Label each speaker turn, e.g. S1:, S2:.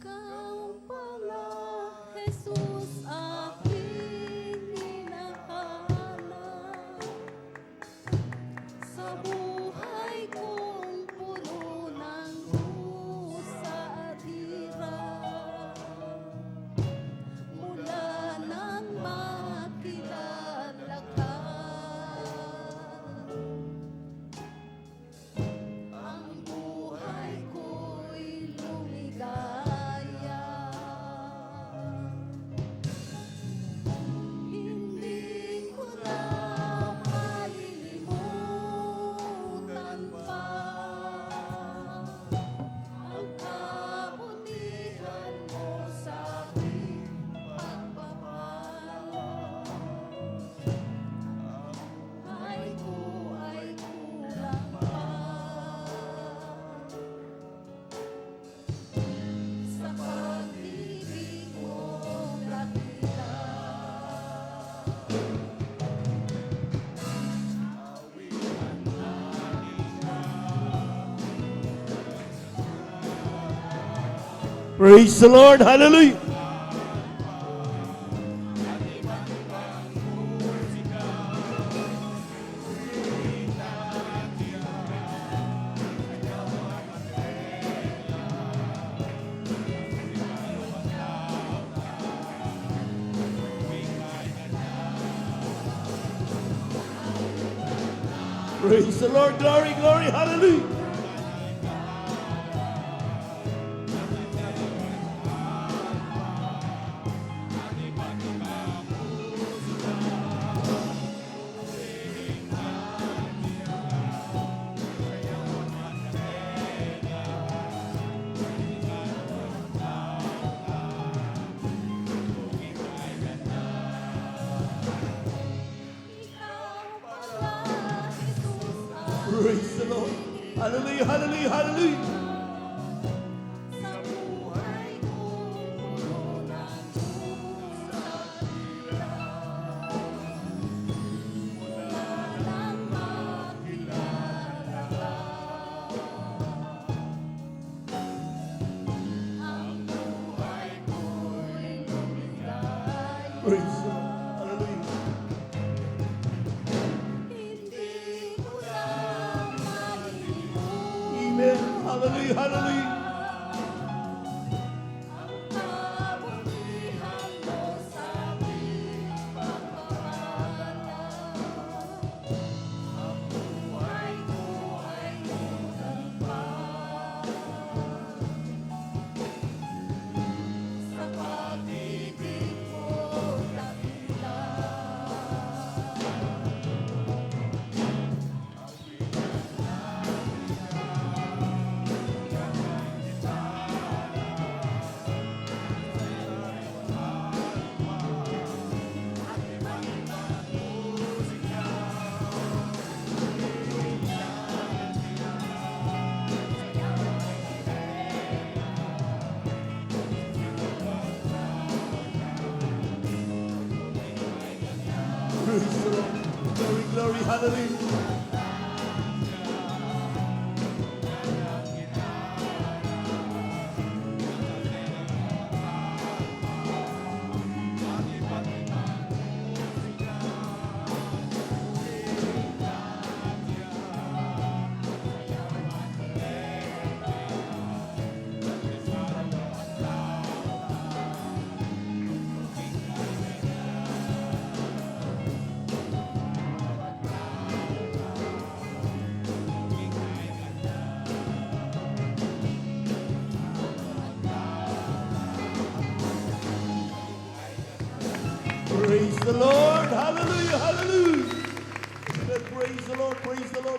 S1: Ikaw pala, Jesus, aking hinahanap. Sa buhay kong puno ng dusa at hirap, mula nang makilala ka, ang buhay ko'y lumigaya. Hindi ko na malilimutan pa ang kabutihan mo sa aking pagpapala. Buhay ko ay kulang pa sa pag-ibig mong dakila.
S2: Praise the Lord. Hallelujah. Praise the Lord. Glory, glory. Hallelujah.
S1: Ikaw pala, Jesus,
S2: Praise the Lord. Hallelujah, hallelujah, hallelujah.
S1: sa buhay kong puno ng dusa at hirap, mula nang makilala ka, ang buhay ko'y lumigaya.
S2: Praise the Lord. Hallelujah.
S1: Hindi ko na malilimutan
S2: Amen. Hallelujah, hallelujah.
S1: ang kabutihan mo sa aking pagpapala. Ang buhay ko ay kulang pa sa pag-ibig mo dakila.
S2: Praise the Lord. Glory, glory, hallelujah. Praise the Lord. Hallelujah, hallelujah. Praise the Lord, praise the Lord.